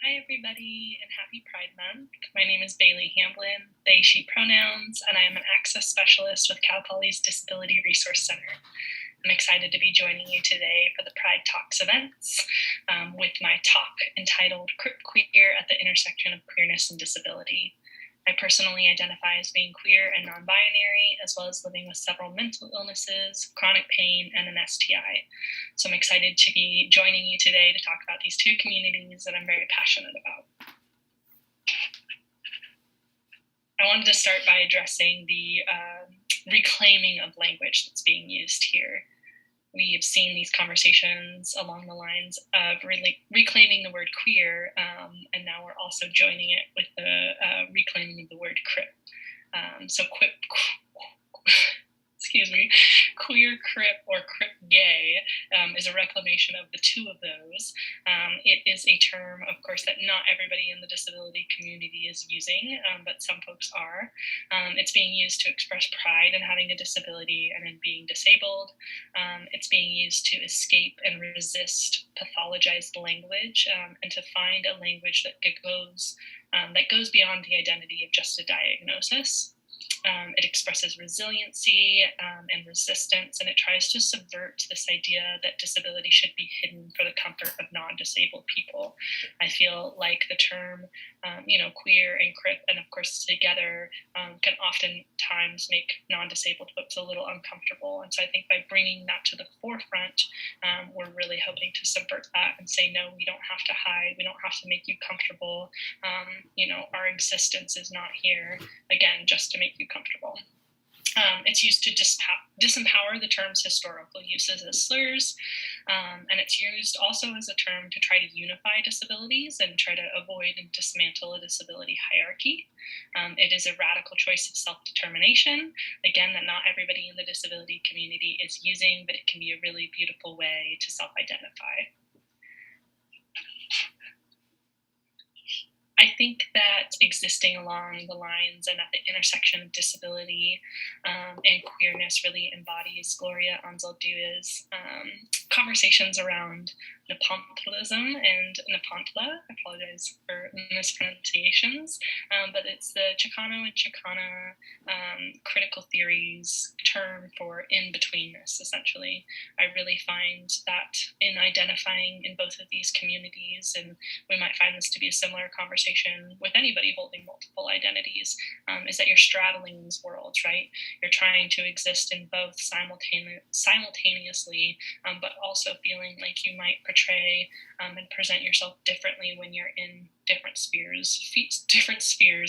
Hi, everybody, and happy Pride Month. My name is Bailey Hamblin, they, she pronouns, and I am an access specialist with Cal Poly's Disability Resource Center. I'm excited to be joining you today for the Pride Talks events with my talk entitled Crip Queer at the Intersection of Queerness and Disability. I personally identify as being queer and non-binary, as well as living with several mental illnesses, chronic pain, and an STI. So I'm excited to be joining you today to talk about these two communities that I'm very passionate about. I wanted to start by addressing the reclaiming of language that's being used here. We have seen these conversations along the lines of reclaiming the word queer, and now we're also joining it with the reclaiming of the word crip. Queer, crip, or crip gay is a reclamation of the two of those. It is a term, of course, that not everybody in the disability community is using, but some folks are. It's being used to express pride in having a disability and in being disabled. It's being used to escape and resist pathologized language and to find a language that goes beyond the identity of just a diagnosis. It expresses resiliency and resistance, and it tries to subvert this idea that disability should be hidden for the comfort of non-disabled people. I feel like the term, queer and crip, and of course together, can oftentimes make non-disabled folks a little uncomfortable. And so I think by bringing that to the forefront, we're really hoping to subvert that and say, no, we don't have to hide. We don't have to make you comfortable. Our existence is not here, again, just to make you comfortable. It's used to disempower the term's historical uses as slurs, and it's used also as a term to try to unify disabilities and try to avoid and dismantle a disability hierarchy. It is a radical choice of self-determination, again, that not everybody in the disability community is using, but it can be a really beautiful way to self-identify. I think that existing along the lines and at the intersection of disability and queerness really embodies Gloria Anzaldua's conversations around Nepontlism and Nepantla. I apologize for mispronunciations, but it's the Chicano and Chicana critical theories term for in-betweenness, essentially. I really find that in identifying in both of these communities, and we might find this to be a similar conversation with anybody holding multiple identities, is that you're straddling these worlds, right? You're trying to exist in both simultaneously, but also feeling like you might portray and present yourself differently when you're in different spheres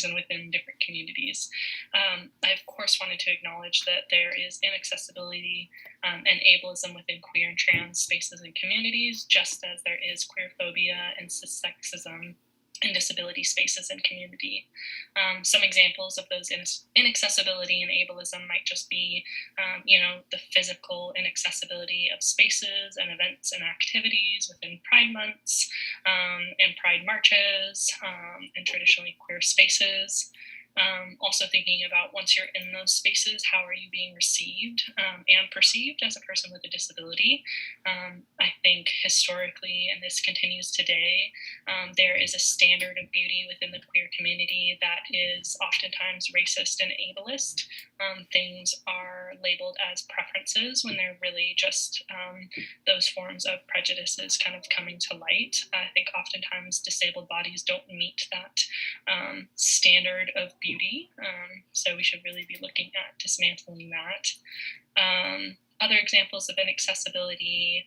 and within different communities. I, of course, wanted to acknowledge that there is inaccessibility and ableism within queer and trans spaces and communities, just as there is queerphobia and cissexism in disability spaces and community. Some examples of those inaccessibility and ableism might just be, the physical inaccessibility of spaces and events and activities within Pride months and Pride marches and traditionally queer spaces. Also thinking about once you're in those spaces, how are you being received and perceived as a person with a disability? I think historically, and this continues today, there is a standard of beauty within the queer community that is oftentimes racist and ableist. Things are labeled as preferences when they're really just those forms of prejudices kind of coming to light. I think oftentimes disabled bodies don't meet that standard of beauty, so we should really be looking at dismantling that. Other examples of inaccessibility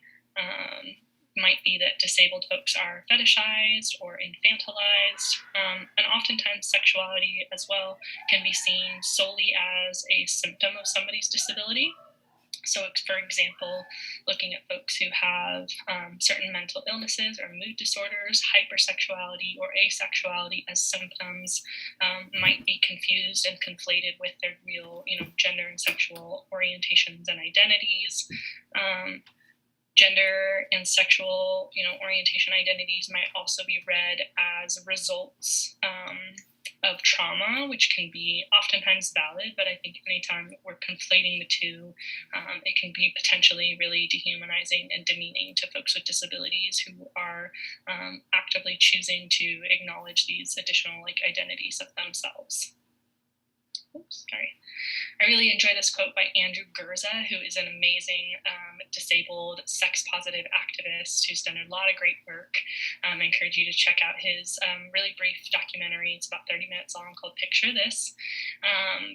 might be that disabled folks are fetishized or infantilized, and oftentimes sexuality as well can be seen solely as a symptom of somebody's disability. So, for example, looking at folks who have certain mental illnesses or mood disorders, hypersexuality or asexuality as symptoms might be confused and conflated with their real, gender and sexual orientations and identities. Gender and sexual, orientation identities might also be read as results of trauma, which can be oftentimes valid, but I think anytime we're conflating the two, it can be potentially really dehumanizing and demeaning to folks with disabilities who are actively actively choosing to acknowledge these additional like identities of themselves. Oops, sorry. I really enjoy this quote by Andrew Gurza, who is an amazing disabled sex-positive activist who's done a lot of great work. I encourage you to check out his really brief documentary. It's about 30 minutes long, called Picture This.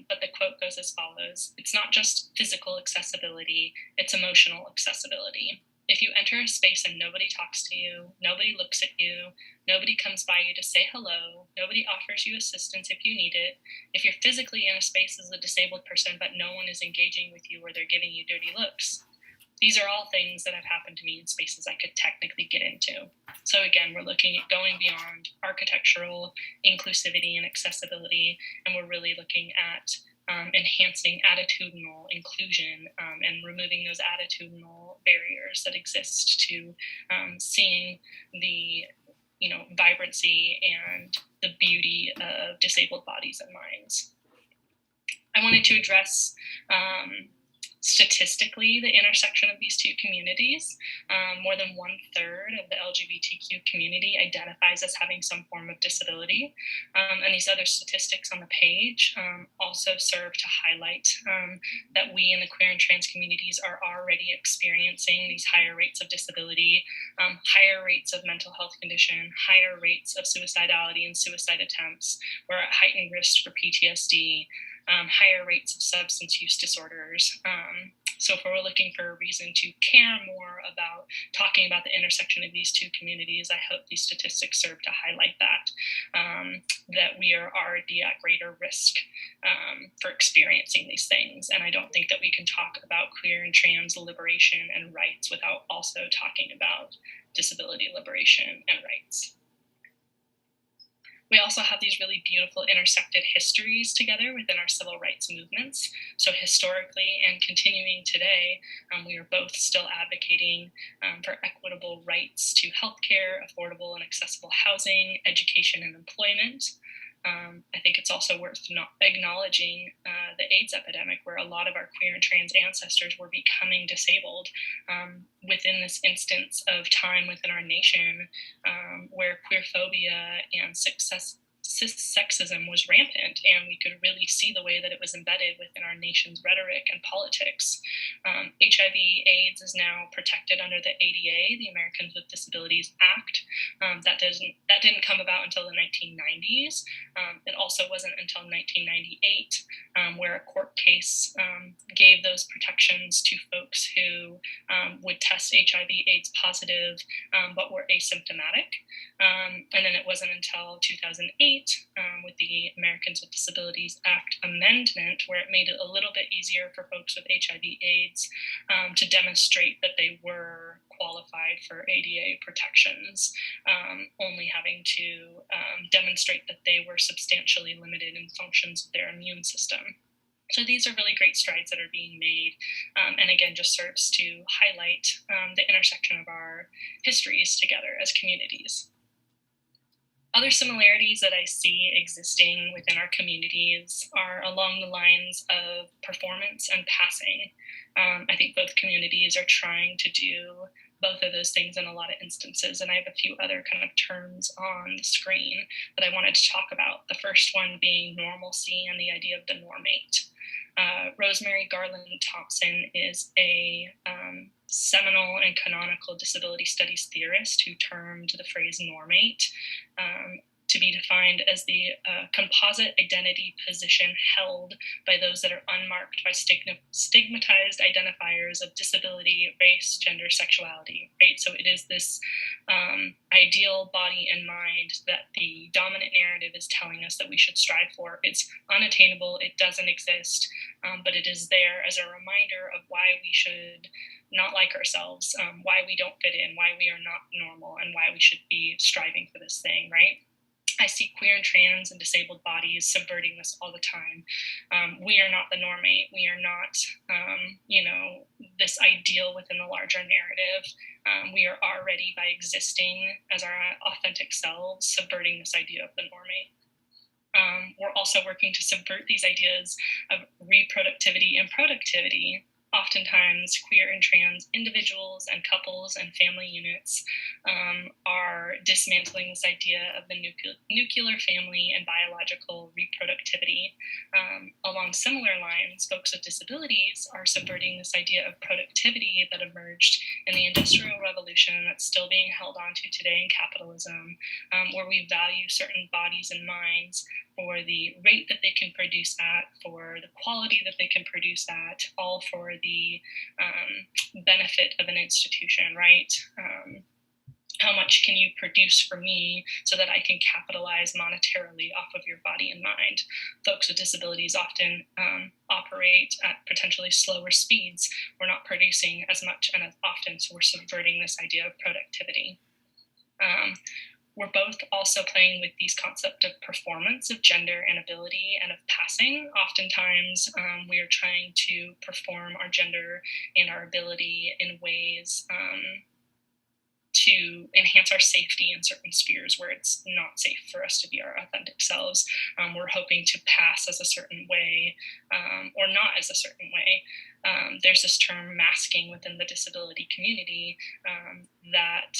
But the quote goes as follows: "It's not just physical accessibility, it's emotional accessibility. If you enter a space and nobody talks to you, nobody looks at you, nobody comes by you to say hello, nobody offers you assistance if you need it, if you're physically in a space as a disabled person but no one is engaging with you or they're giving you dirty looks, these are all things that have happened to me in spaces I could technically get into." So again, we're looking at going beyond architectural inclusivity and accessibility, and we're really looking at enhancing attitudinal inclusion and removing those attitudinal barriers that exist to seeing the vibrancy and the beauty of disabled bodies and minds. I wanted to address statistically the intersection of these two communities. More than 1/3 of the LGBTQ community identifies as having some form of disability. And these other statistics on the page also serve to highlight that we in the queer and trans communities are already experiencing these higher rates of disability, higher rates of mental health condition, higher rates of suicidality and suicide attempts. We're at heightened risk for PTSD, higher rates of substance use disorders. So if we're looking for a reason to care more about talking about the intersection of these two communities, I hope these statistics serve to highlight that we are already at greater risk for experiencing these things. And I don't think that we can talk about queer and trans liberation and rights without also talking about disability liberation and rights. We also have these really beautiful intersected histories together within our civil rights movements. So historically and continuing today, we are both still advocating for equitable rights to healthcare, affordable and accessible housing, education, and employment. I think it's also worth acknowledging the AIDS epidemic, where a lot of our queer and trans ancestors were becoming disabled within this instance of time within our nation, where queerphobia and sexism was rampant, and we could really see the way that it was embedded within our nation's rhetoric and politics. HIV/AIDS is now protected under the ADA, the Americans with Disabilities Act. That didn't come about until the 1990s. It also wasn't until 1998 where a court case gave those protections to folks who would test HIV/AIDS positive but were asymptomatic. And then it wasn't until 2008 with the Americans with Disabilities Act amendment where it made it a little bit easier for folks with HIV/AIDS to demonstrate that they were qualified for ADA protections, only having to demonstrate that they were substantially limited in functions of their immune system. So these are really great strides that are being made, and again, just serves to highlight the intersection of our histories together as communities. Other similarities that I see existing within our communities are along the lines of performance and passing. I think both communities are trying to do both of those things in a lot of instances, and I have a few other kind of terms on the screen that I wanted to talk about. The first one being normalcy and the idea of the normate. Rosemary Garland Thompson is a seminal and canonical disability studies theorist who termed the phrase normate to be defined as the composite identity position held by those that are unmarked by stigmatized identifiers of disability, race, gender, sexuality, right? So it is this ideal body and mind that the dominant narrative is telling us that we should strive for. It's unattainable, it doesn't exist, but it is there as a reminder of why we should not like ourselves, why we don't fit in, why we are not normal, and why we should be striving for this thing, right? I see queer and trans and disabled bodies subverting this all the time. We are not the normate. We are not, this ideal within the larger narrative. We are already, by existing as our authentic selves, subverting this idea of the normate. We're also working to subvert these ideas of reproductivity and productivity. oftentimes queer and trans individuals and couples and family units are dismantling this idea of the nuclear family and biological reproductivity. Along similar lines, folks with disabilities are subverting this idea of productivity that emerged in the Industrial Revolution that's still being held onto today in capitalism, where we value certain bodies and minds for the rate that they can produce at, for the quality that they can produce at, all for the benefit of an institution, right? How much can you produce for me so that I can capitalize monetarily off of your body and mind? Folks with disabilities often operate at potentially slower speeds. We're not producing as much and as often, so we're subverting this idea of productivity. We're both also playing with these concepts of performance, of gender and ability, and of passing. Oftentimes, we are trying to perform our gender and our ability in ways to enhance our safety in certain spheres where it's not safe for us to be our authentic selves. We're hoping to pass as a certain way or not as a certain way. There's this term masking within the disability community that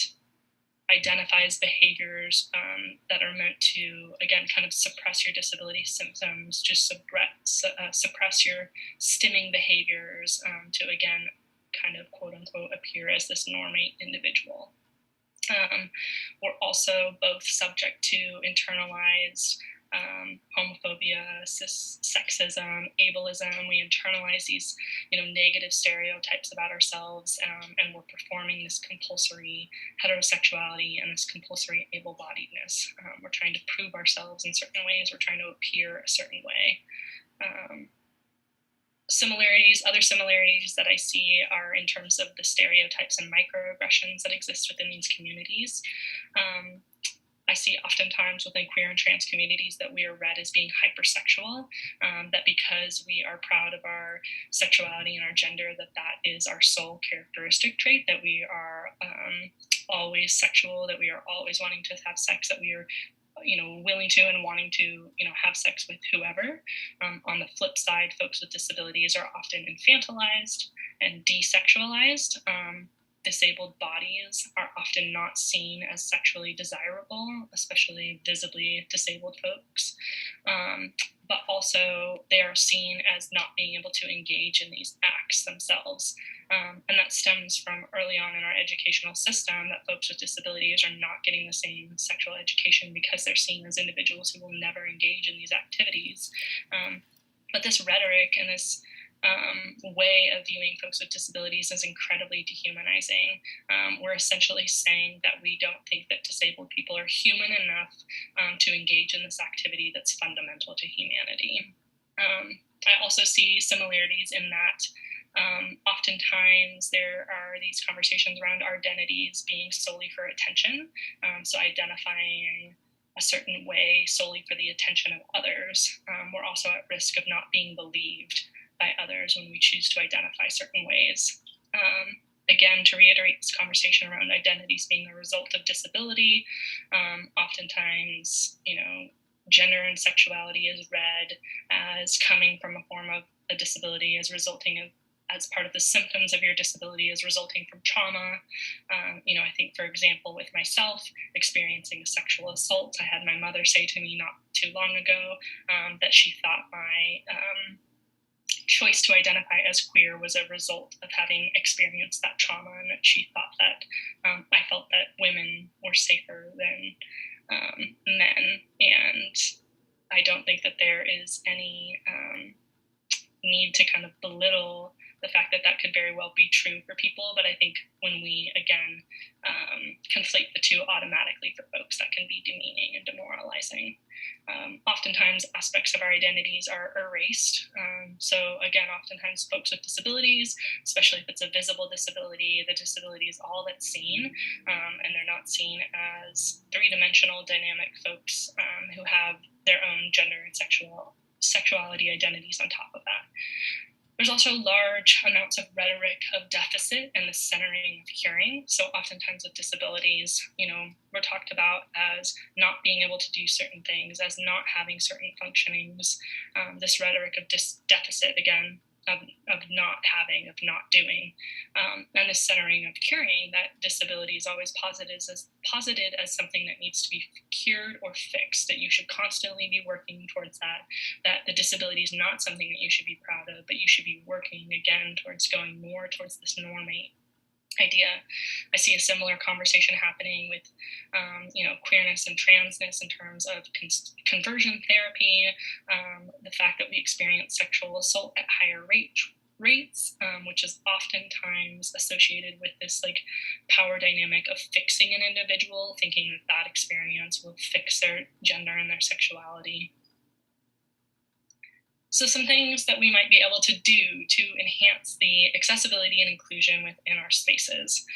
identifies behaviors that are meant to, again, kind of suppress your disability symptoms, just suppress your stimming behaviors to, again, kind of quote unquote appear as this normate individual. We're also both subject to internalized homophobia, sexism, ableism. We internalize these, negative stereotypes about ourselves, and we're performing this compulsory heterosexuality and this compulsory able-bodiedness. We're trying to prove ourselves in certain ways. We're trying to appear a certain way. Other similarities that I see are in terms of the stereotypes and microaggressions that exist within these communities. I see oftentimes within queer and trans communities that we are read as being hypersexual, that because we are proud of our sexuality and our gender, that is our sole characteristic trait, that we are always sexual, that we are always wanting to have sex, that we are willing to and wanting to, have sex with whoever. On the flip side, folks with disabilities are often infantilized and desexualized. Disabled bodies are often not seen as sexually desirable, especially visibly disabled folks. But also they are seen as not being able to engage in these acts themselves. And that stems from early on in our educational system that folks with disabilities are not getting the same sexual education because they're seen as individuals who will never engage in these activities. But this rhetoric and this way of viewing folks with disabilities is incredibly dehumanizing. We're essentially saying that we don't think that disabled people are human enough to engage in this activity that's fundamental to humanity. I also see similarities in that oftentimes there are these conversations around our identities being solely for attention. So identifying a certain way solely for the attention of others. We're also at risk of not being believed by others when we choose to identify certain ways. Again, to reiterate this conversation around identities being a result of disability, oftentimes, gender and sexuality is read as coming from a form of a disability, as part of the symptoms of your disability is resulting from trauma. I think, for example, with myself experiencing a sexual assault, I had my mother say to me not too long ago that she thought my choice to identify as queer was a result of having experienced that trauma, and that she thought that I felt that women were safer than men. And I don't think that there is any need to kind of belittle the fact that could very well be true for people, but I think when we, again, conflate the two automatically for folks, that can be demeaning and demoralizing. Oftentimes, aspects of our identities are erased. So again, oftentimes folks with disabilities, especially if it's a visible disability, the disability is all that's seen, and they're not seen as three-dimensional dynamic folks who have their own gender and sexuality identities on top of that. There's also large amounts of rhetoric of deficit and the centering of hearing. So oftentimes with disabilities, we're talked about as not being able to do certain things, as not having certain functionings. This rhetoric of deficit, again, of not having, of not doing, and the centering of curing, that disability is always posited as something that needs to be cured or fixed, that you should constantly be working towards that the disability is not something that you should be proud of, but you should be working again towards going more towards this normate idea. I see a similar conversation happening with, queerness and transness in terms of conversion therapy, the fact that we experience sexual assault at higher rates, which is oftentimes associated with this like power dynamic of fixing an individual, thinking that experience will fix their gender and their sexuality. So some things that we might be able to do to enhance the accessibility and inclusion within our spaces.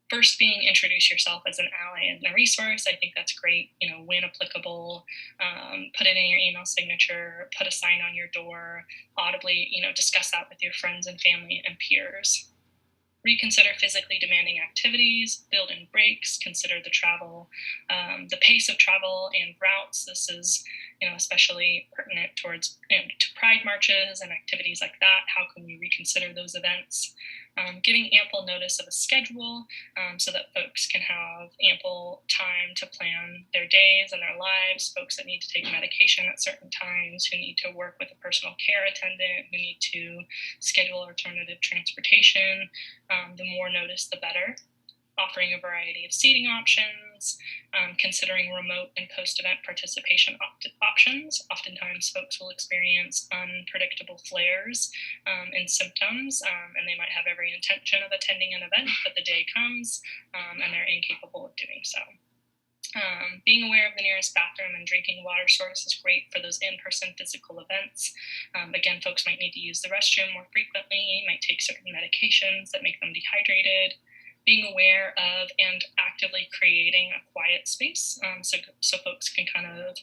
First being introduce yourself as an ally and a resource. I think that's great. When applicable, put it in your email signature, put a sign on your door, audibly, discuss that with your friends and family and peers. Reconsider physically demanding activities, build in breaks, consider the travel, the pace of travel and routes. This is, especially pertinent towards to pride marches and activities like that. How can we reconsider those events? Giving ample notice of a schedule so that folks can have ample time to plan their days and their lives. Folks that need to take medication at certain times, who need to work with a personal care attendant, who need to schedule alternative transportation. The more notice, the better. Offering a variety of seating options, considering remote and post-event participation options. Oftentimes folks will experience unpredictable flares and symptoms, and they might have every intention of attending an event, but the day comes and they're incapable of doing so. Being aware of the nearest bathroom and drinking water source is great for those in-person physical events. Again, folks might need to use the restroom more frequently, might take certain medications that make them dehydrated. Being aware of and actively creating a quiet space so folks can kind of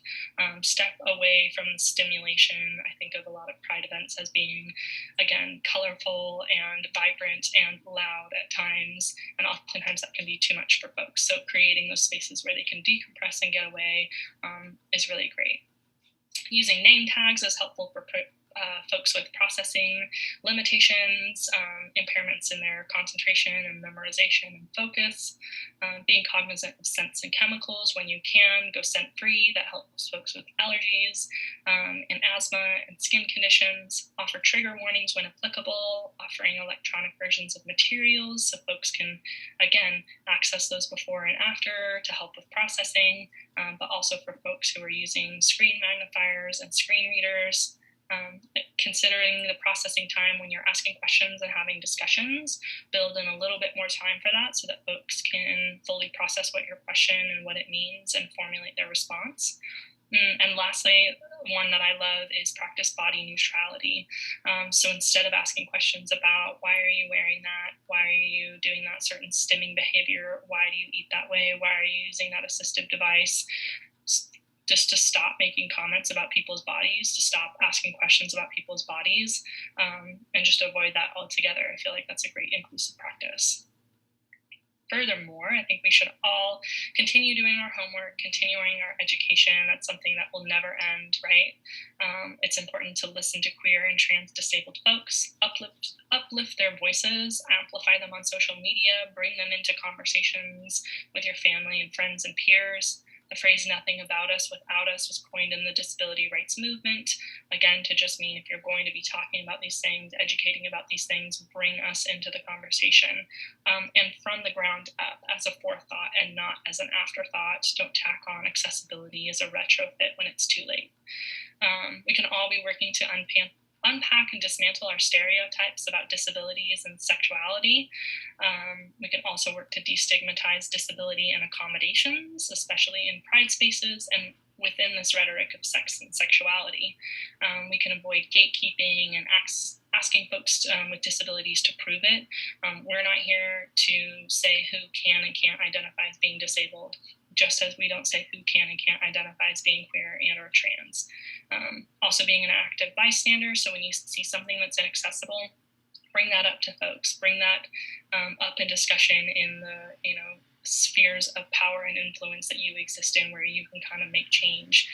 step away from the stimulation. I think of a lot of pride events as being, again, colorful and vibrant and loud at times, and oftentimes that can be too much for folks. So creating those spaces where they can decompress and get away is really great. Using name tags is helpful for folks with processing limitations, impairments in their concentration and memorization and focus, being cognizant of scents and chemicals when you can, go scent-free, that helps folks with allergies and asthma and skin conditions, offer trigger warnings when applicable, offering electronic versions of materials so folks can, again, access those before and after to help with processing, but also for folks who are using screen magnifiers and screen readers. Considering the processing time when you're asking questions and having discussions, build in a little bit more time for that so that folks can fully process what your question and what it means and formulate their response. And lastly, one that I love is practice body neutrality. So instead of asking questions about why are you wearing that, why are you doing that certain stimming behavior, why do you eat that way, why are you using that assistive device, just to stop making comments about people's bodies, to stop asking questions about people's bodies, and just avoid that altogether. I feel like that's a great inclusive practice. Furthermore, I think we should all continue doing our homework, continuing our education. That's something that will never end, right? It's important to listen to queer and trans disabled folks, uplift their voices, amplify them on social media, bring them into conversations with your family and friends and peers. The phrase "nothing about us without us" was coined in the disability rights movement, again, to just mean if you're going to be talking about these things, educating about these things, bring us into the conversation. And from the ground up, as a forethought and not as an afterthought. Don't tack on accessibility as a retrofit when it's too late. We can all be working to unpack and dismantle our stereotypes about disabilities and sexuality. We can also work to destigmatize disability and accommodations, especially in pride spaces and within this rhetoric of sex and sexuality. We can avoid gatekeeping and asking folks with disabilities to prove it. We're not here to say who can and can't identify as being disabled, just as we don't say who can and can't identify as being queer and or trans. Also being an active bystander, so when you see something that's inaccessible, bring that up to folks, bring that up in discussion in the spheres of power and influence that you exist in where you can kind of make change.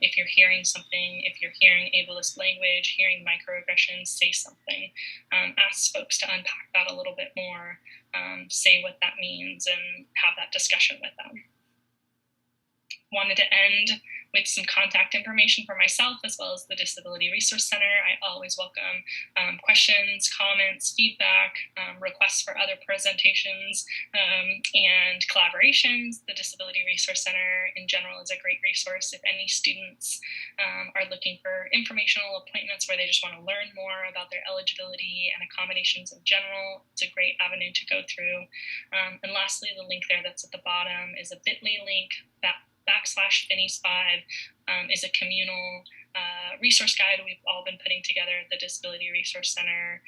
If you're hearing something, if you're hearing ableist language, hearing microaggressions, say something. Ask folks to unpack that a little bit more, say what that means, and have that discussion with them. Wanted to end with some contact information for myself as well as the Disability Resource Center. I always welcome questions, comments, feedback, requests for other presentations, and collaborations. The Disability Resource Center in general is a great resource if any students are looking for informational appointments where they just want to learn more about their eligibility and accommodations in general. It's a great avenue to go through. And lastly, the link there that's at the bottom is a bit.ly link that /Finnies5 is a communal resource guide we've all been putting together at the Disability Resource Center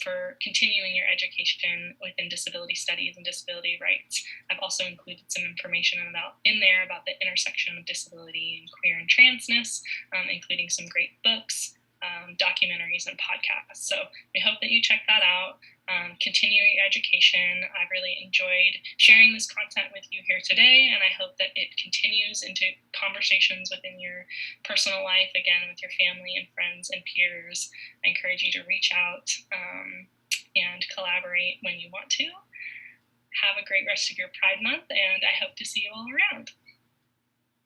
for continuing your education within disability studies and disability rights. I've also included some information in there about the intersection of disability and queer and transness, including some great books, documentaries, and podcasts. So we hope that you check that out. Continue your education. I've really enjoyed sharing this content with you here today, and I hope that it continues into conversations within your personal life, again, with your family and friends and peers. I encourage you to reach out and collaborate when you want to. Have a great rest of your Pride Month, and I hope to see you all around.